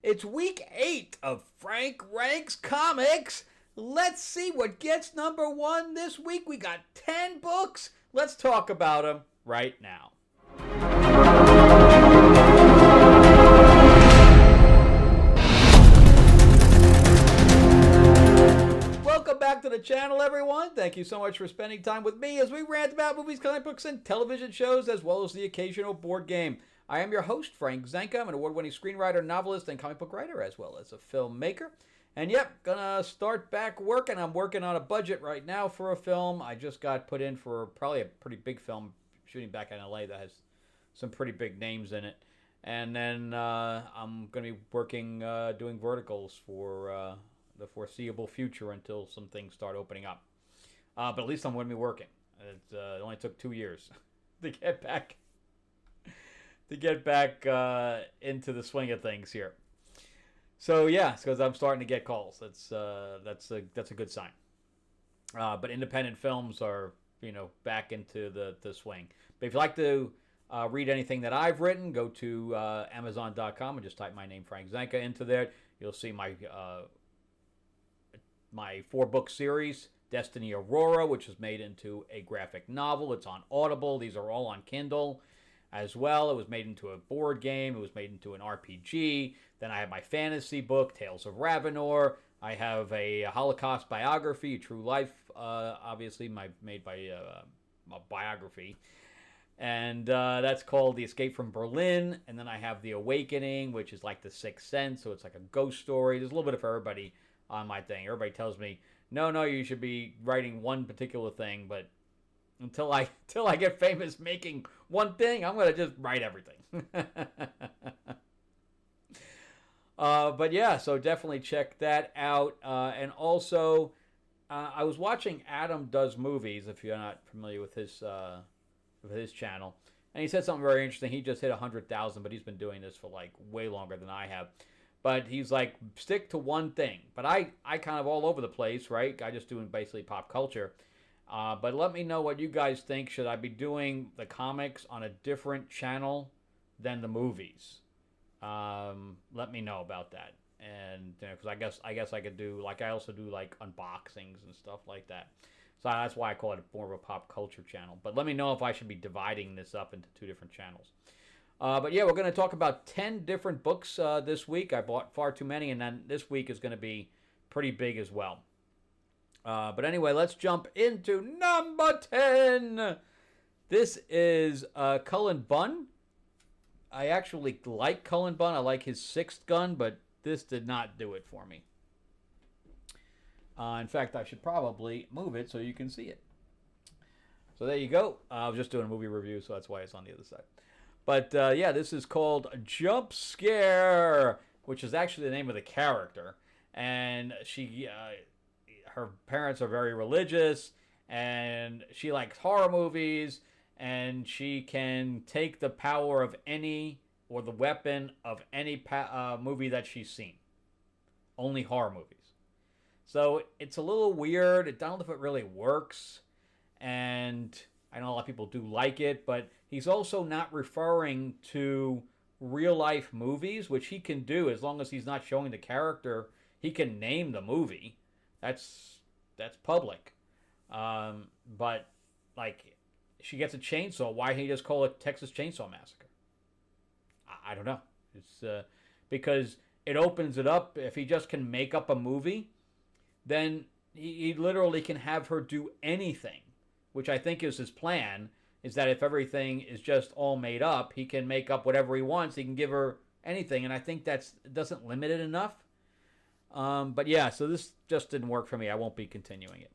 It's week 8 of Frank Ranks Comics. Let's see what gets number 1 this week. We got 10 books. Let's talk about them right now. Welcome back to the channel, everyone. Thank you so much for spending time with me as we rant about movies, comic books, and television shows, as well as the occasional board game. I am your host, Frank Zanca. I'm an award-winning screenwriter, novelist, and comic book writer, as well as a filmmaker. And yep, gonna start back working. I'm working on a budget right now for a film. I just got put in for probably a pretty big film shooting back in LA that has some pretty big names in it. And then I'm gonna be working, doing verticals for the foreseeable future until some things start opening up. But at least I'm gonna be working. It only took 2 years to get back into the swing of things here. So yeah, because I'm starting to get calls. That's a good sign. But independent films are back into the swing. But if you'd like to read anything that I've written, go to Amazon.com and just type my name, Frank Zanca, into there. You'll see my 4-book series, Destiny Aurora, which is made into a graphic novel. It's on Audible. These are all on Kindle as well. It was made into a board game. It was made into an RPG. Then I have my fantasy book, Tales of Ravenor. I have a Holocaust biography, a true life, obviously, made by a biography. And that's called The Escape from Berlin. And then I have The Awakening, which is like The Sixth Sense. So it's like a ghost story. There's a little bit of everybody on my thing. Everybody tells me, no, you should be writing one particular thing, but until I get famous making one thing, I'm gonna just write everything. But yeah, so definitely check that out. And also, I was watching Adam Does Movies. If you're not familiar with his channel, and he said something very interesting. He just hit 100,000, but he's been doing this for like way longer than I have. But he's like, stick to one thing. But I kind of all over the place, right? I just doing basically pop culture. But let me know what you guys think. Should I be doing the comics on a different channel than the movies? Let me know about that. And because I guess I could do, like, I also do like unboxings and stuff like that. So that's why I call it more of a pop culture channel. But let me know if I should be dividing this up into 2 different channels. But yeah, we're going to talk about 10 different books this week. I bought far too many, and then this week is going to be pretty big as well. But anyway, let's jump into number 10. This is Cullen Bunn. I actually like Cullen Bunn. I like his 6th gun, but this did not do it for me. In fact, I should probably move it so you can see it. So there you go. I was just doing a movie review, so that's why it's on the other side. But yeah, this is called Jump Scare, which is actually the name of the character. And her parents are very religious, and she likes horror movies, and she can take the power of any, or the weapon of any movie that she's seen. Only horror movies. So it's a little weird. I don't know if it really works. And I know a lot of people do like it, but he's also not referring to real life movies, which he can do as long as he's not showing the character. He can name the movie. That's public. But like, she gets a chainsaw. Why can't he just call it Texas Chainsaw Massacre? I don't know. It's because it opens it up. If he just can make up a movie, then he literally can have her do anything, which I think is his plan, is that if everything is just all made up, he can make up whatever he wants. He can give her anything, and I think that doesn't limit it enough. But yeah, so this just didn't work for me. I won't be continuing it.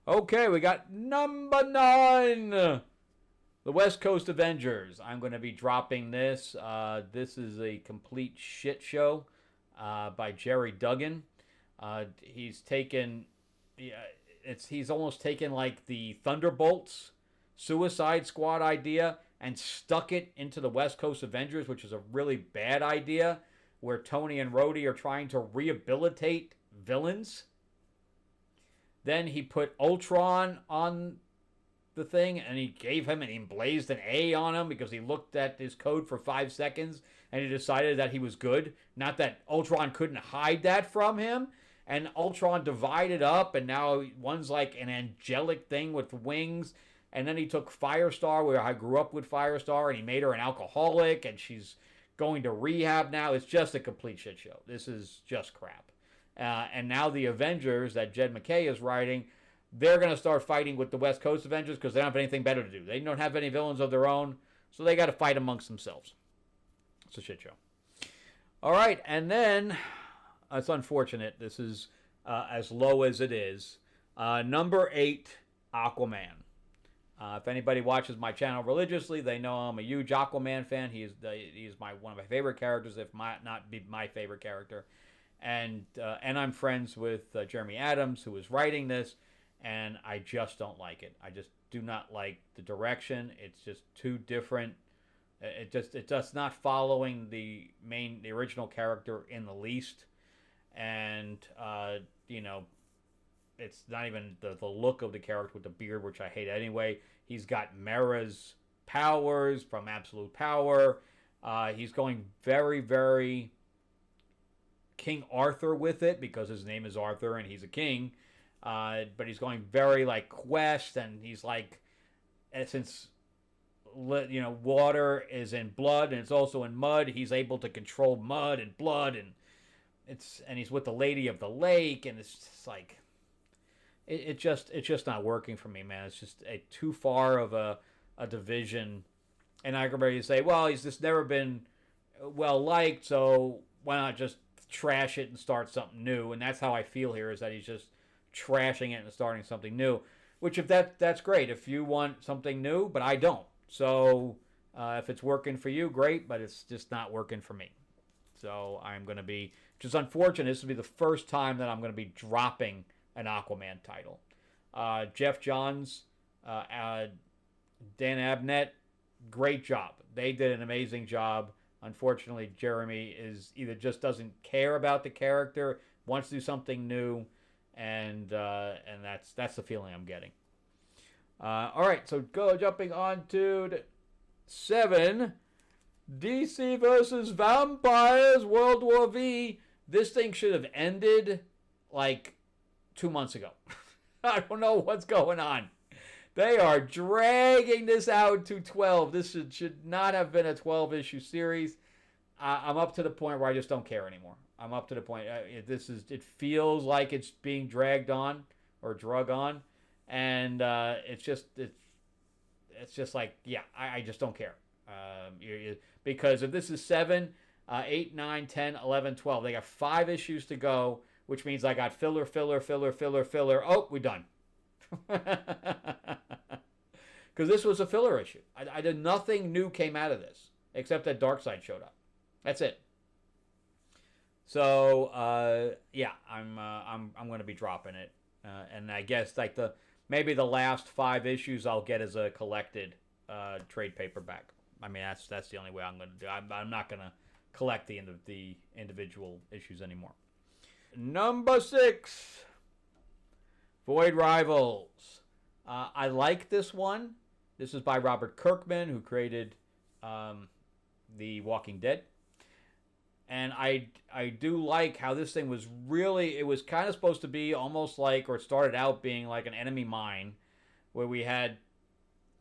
Okay, we got number 9. The West Coast Avengers. I'm going to be dropping this. This is a complete shit show by Jerry Duggan. He's almost taken like the Thunderbolts Suicide Squad idea and stuck it into the West Coast Avengers, which is a really bad idea, where Tony and Rhodey are trying to rehabilitate villains. Then he put Ultron on the thing, and he blazed an A on him because he looked at his code for 5 seconds and he decided that he was good. Not that Ultron couldn't hide that from him. And Ultron divided up, and now one's like an angelic thing with wings. And then he took Firestar, where I grew up with Firestar, and he made her an alcoholic, and she's going to rehab now. It's just a complete shit show. This is just crap. And now the Avengers that Jed MacKay is writing, they're going to start fighting with the West Coast Avengers because they don't have anything better to do. They don't have any villains of their own, so they got to fight amongst themselves. It's a shit show. All right, and then it's unfortunate. This is as low as it is. Number 8, Aquaman. If anybody watches my channel religiously, they know I'm a huge Aquaman fan. He is one of my favorite characters, if not be my favorite character. And I'm friends with Jeremy Adams, who is writing this, and I just don't like it. I just do not like the direction. It's just too different. It just not following the original character in the least. And it's not even the look of the character with the beard, which I hate anyway. He's got Mera's powers from Absolute Power. He's going very, very King Arthur with it because his name is Arthur and he's a king. But he's going very like Quest, and he's like, since water is in blood and it's also in mud, he's able to control mud and blood, and he's with the Lady of the Lake, and it's just like it's just not working for me, man. It's just too far of a division, and I can ready to say, well, he's just never been well liked, so why not just trash it and start something new? And that's how I feel here, is that he's just trashing it and starting something new. Which, if that's great, if you want something new, but I don't. So if it's working for you, great, but it's just not working for me. So I'm going to be, which is unfortunate, this will be the first time that I'm going to be dropping an Aquaman title. Jeff Johns, Dan Abnett, great job. They did an amazing job. Unfortunately, Jeremy either just doesn't care about the character, wants to do something new, and that's the feeling I'm getting. All right, so jumping on to 7, DC versus Vampires, World War V. This thing should have ended like 2 months ago. I don't know what's going on. They are dragging this out to 12. This should not have been a 12-issue series. I'm up to the point where I just don't care anymore. I'm up to the point. It feels like it's being dragged on or drug on, and it's just like, yeah, I just don't care. Because if this is 7, 8, 9, 10, 11, 12, they got 5 issues to go, which means I got filler. Oh, we're done. Because this was a filler issue. I did nothing new came out of this except that Darkseid showed up. That's it. So yeah, I'm going to be dropping it, and I guess like maybe the last 5 issues I'll get as a collected trade paperback. I mean, that's the only way I'm going to do. I'm not going to collect the individual issues anymore. Number 6, Void Rivals. I like this one. This is by Robert Kirkman, who created The Walking Dead. And I do like how this thing was really, it was kind of supposed to be almost like, or it started out being like an enemy mine, where we had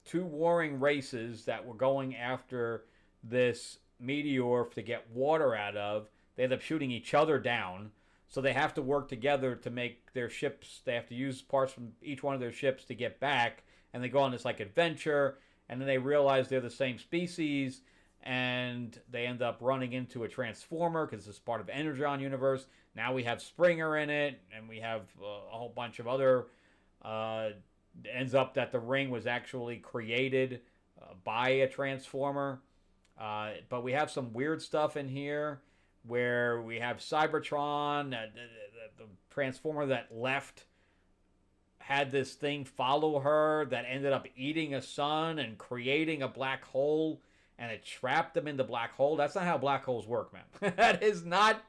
2 warring races that were going after this meteor to get water out of. They end up shooting each other down. So they have to work together to make their ships. They have to use parts from each one of their ships to get back. And they go on this like adventure. And then they realize they're the same species. And they end up running into a transformer because it's part of Energon universe. Now we have Springer in it. And we have a whole bunch of other... ends up that the ring was actually created by a transformer. But we have some weird stuff in here, where we have Cybertron, the transformer that left, had this thing follow her that ended up eating a sun and creating a black hole, and it trapped them in the black hole. That's not how black holes work, man. That is not,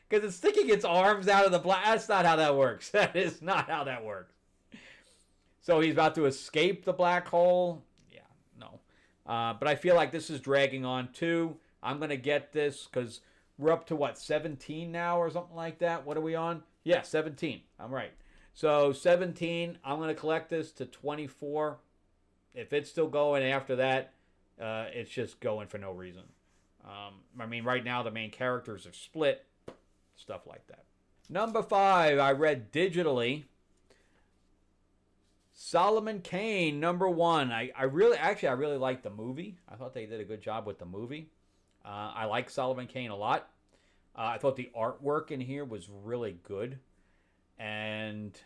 because it's sticking its arms out of the black. That's not how that works. That is not how that works. So he's about to escape the black hole. Yeah, no. But I feel like this is dragging on too. I'm going to get this because we're up to what, 17 now or something like that? What are we on? Yeah, 17. I'm right. So 17, I'm going to collect this to 24. If it's still going after that, it's just going for no reason. I mean, right now the main characters are split, stuff like that. Number 5, I read digitally. Solomon Kane, number 1. I really liked the movie. I thought they did a good job with the movie. I like Solomon Kane a lot. I thought the artwork in here was really good. And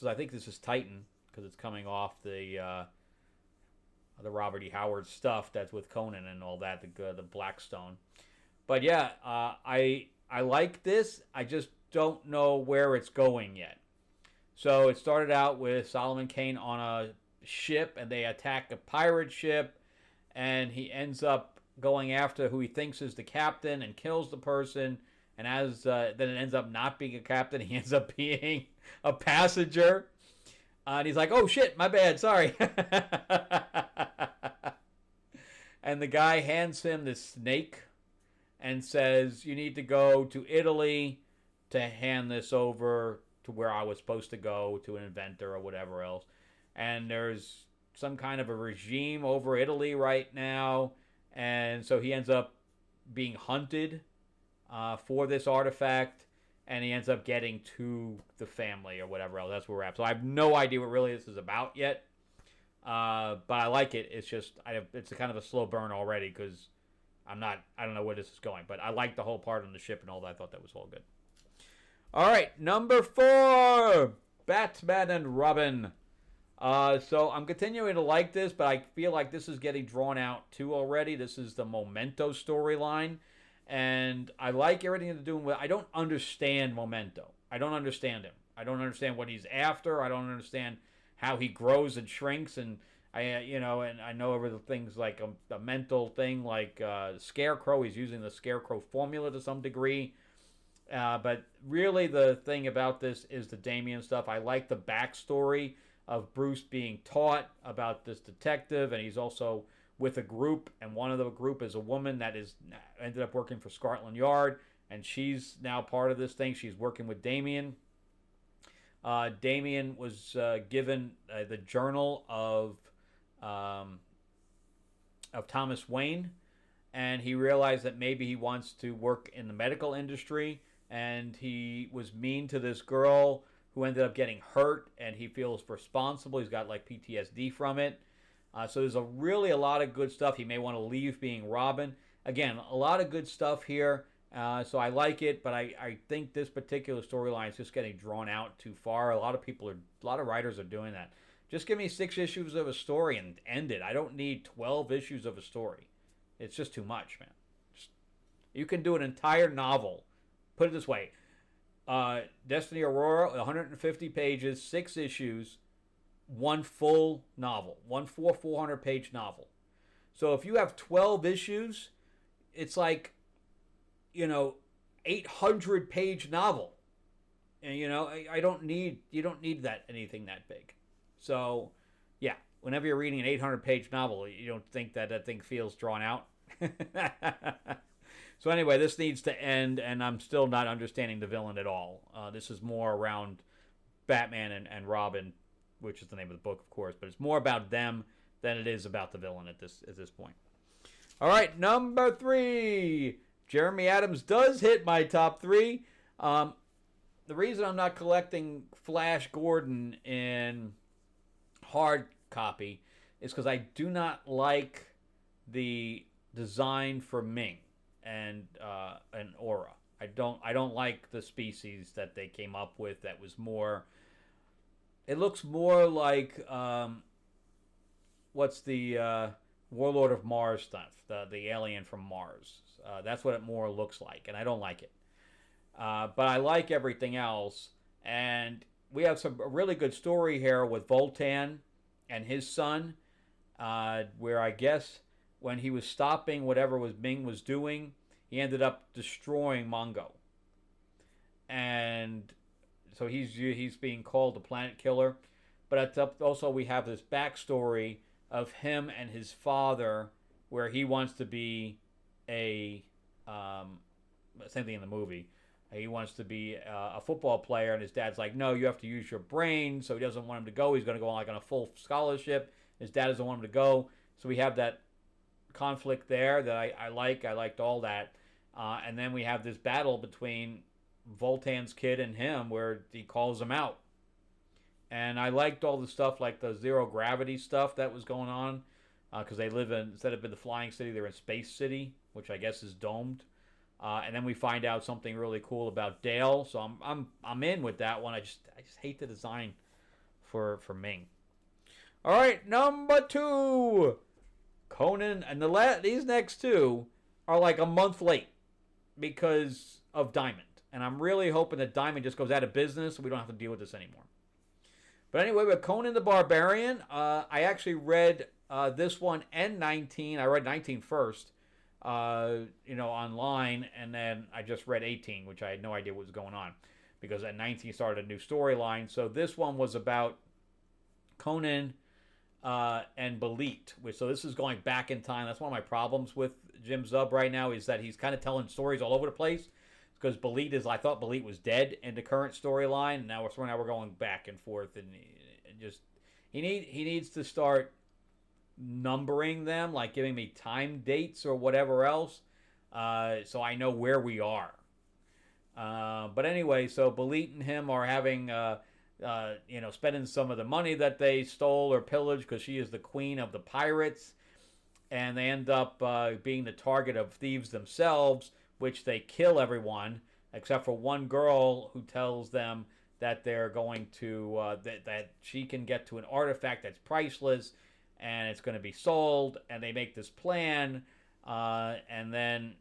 I think this is Titan because it's coming off the Robert E. Howard stuff that's with Conan and all that, the Blackstone. But yeah, I like this. I just don't know where it's going yet. So it started out with Solomon Kane on a ship, and they attack a pirate ship, and he ends up going after who he thinks is the captain and kills the person. And then it ends up not being a captain. He ends up being a passenger. And he's like, oh shit, my bad, sorry. And the guy hands him this snake and says, you need to go to Italy to hand this over to where I was supposed to go, to an inventor or whatever else. And there's some kind of a regime over Italy right now. And so he ends up being hunted for this artifact. And he ends up getting to the family or whatever else. That's where we're at. So I have no idea what really this is about yet. But I like it. It's just, it's a kind of a slow burn already because I don't know where this is going. But I like the whole part on the ship and all that. I thought that was all good. All right, number 4, Batman and Robin. So I'm continuing to like this, but I feel like this is getting drawn out too already. This is the Memento storyline. And I like everything they're doing with. I don't understand Memento. I don't understand him. I don't understand what he's after. I don't understand how he grows and shrinks. And and I know over the things like a mental thing, like Scarecrow. He's using the Scarecrow formula to some degree. But really, the thing about this is the Damian stuff. I like the backstory of Bruce being taught about this detective, and he's also with a group, and one of the group is a woman that ended up working for Scotland Yard, and she's now part of this thing. She's working with Damian. Damian was given the journal of Thomas Wayne, and he realized that maybe he wants to work in the medical industry, and he was mean to this girl who ended up getting hurt, and he feels responsible. He's got like PTSD from it. So there's a lot of good stuff. He may want to leave being Robin. Again, a lot of good stuff here. So I like it, but I think this particular storyline is just getting drawn out too far. A lot of writers are doing that. Just give me 6 issues of a story and end it. I don't need 12 issues of a story. It's just too much, man. You can do an entire novel. Put it this way. Destiny Aurora, 150 pages, 6 issues, one full novel, 400-page novel. So if you have 12 issues, it's like, 800-page novel. And you don't need anything that big. So yeah, whenever you're reading an 800-page novel, you don't think that thing feels drawn out. So anyway, this needs to end, and I'm still not understanding the villain at all. This is more around Batman and Robin, which is the name of the book, of course, but it's more about them than it is about the villain at this point. All right, number 3. Jeremy Adams does hit my top 3. The reason I'm not collecting Flash Gordon in hard copy is because I do not like the design for Ming and Aura. I don't like the species that they came up with. That was more. It looks more like what's the Warlord of Mars stuff, the alien from Mars. That's what it more looks like, and I don't like it. But I like everything else, and we have a really good story here with Voltan and his son, where I guess when he was stopping whatever Ming was doing, he ended up destroying Mongo. And so he's being called the Planet Killer. But also we have this backstory of him and his father, where he wants to be a same thing in the movie. He wants to be a football player, and his dad's like, no, you have to use your brain. So he doesn't want him to go. He's going to go on like on a full scholarship. His dad doesn't want him to go. So we have that conflict there that I like. I liked all that. And then we have this battle between Voltan's kid and him where he calls him out. And I liked all the stuff like the zero gravity stuff that was going on. Because they live in, instead of in the flying city, they're in Space City, which I guess is domed. And then we find out something really cool about Dale, so I'm in with that one. I just hate the design for Ming. All right, number 2, Conan, and these next 2 are like a month late because of Diamond, and I'm really hoping that Diamond just goes out of business so we don't have to deal with this anymore. But anyway, with Conan the Barbarian, I actually read this one and 19. I read 19 first. Online, and then I just read 18, which I had no idea what was going on, because at 19 started a new storyline. So this one was about Conan and Belit, so this is going back in time. That's one of my problems with Jim Zub right now, is that he's kind of telling stories all over the place, because I thought Belit was dead in the current storyline, and now we're going back and forth, and he needs to start numbering them, like giving me time dates or whatever else, so I know where we are. But anyway, so Belit and him are having, spending some of the money that they stole or pillaged, because she is the queen of the pirates, and they end up being the target of thieves themselves, which they kill everyone except for one girl who tells them that they're going to that she can get to an artifact that's priceless, and it's going to be sold, and they make this plan, and then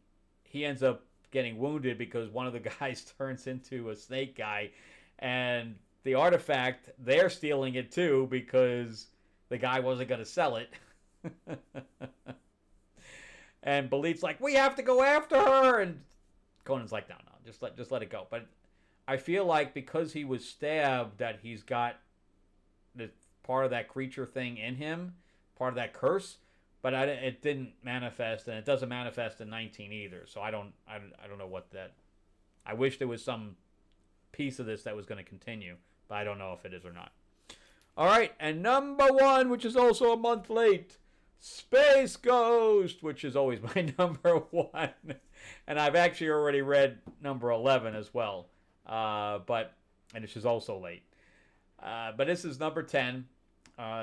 he ends up getting wounded because one of the guys turns into a snake guy, and the artifact, they're stealing it too because the guy wasn't going to sell it. And Belit's like, we have to go after her, and Conan's like, no, just let it go. But I feel like because he was stabbed, that he's got the part of that creature thing in him, part of that curse, but it didn't manifest, and it doesn't manifest in 19 either. So I don't know what that. I wish there was some piece of this that was going to continue, but I don't know if it is or not. All right, and number 1, which is also a month late, Space Ghost, which is always my number 1, and I've actually already read number 11 as well, and this is also late. But this is number 10.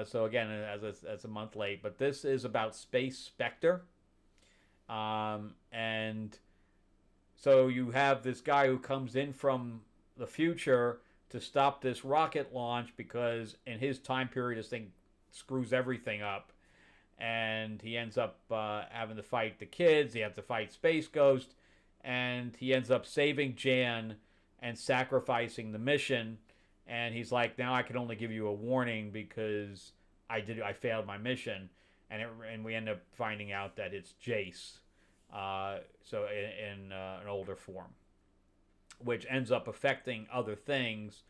So again, as a month late, but this is about Space Spectre. And so you have this guy who comes in from the future to stop this rocket launch, because in his time period, this thing screws everything up. And he ends up having to fight the kids. He has to fight Space Ghost. And he ends up saving Jan and sacrificing the mission. And he's like, now I can only give you a warning because I failed my mission, and we end up finding out that it's Jace, so in an older form, which ends up affecting other things,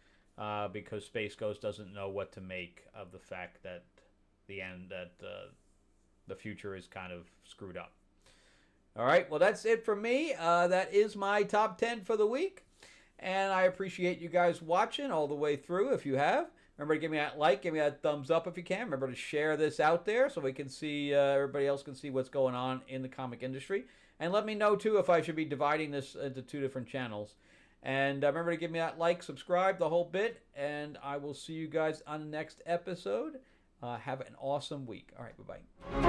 because Space Ghost doesn't know what to make of the fact that the future is kind of screwed up. All right, well, that's it for me. That is my top 10 for the week. And I appreciate you guys watching all the way through. If you have, remember to give me that like, give me that thumbs up if you can. Remember to share this out there so we can see, everybody else can see what's going on in the comic industry. And let me know, too, if I should be dividing this into 2 different channels. And remember to give me that like, subscribe, the whole bit. And I will see you guys on the next episode. Have an awesome week. All right, bye-bye.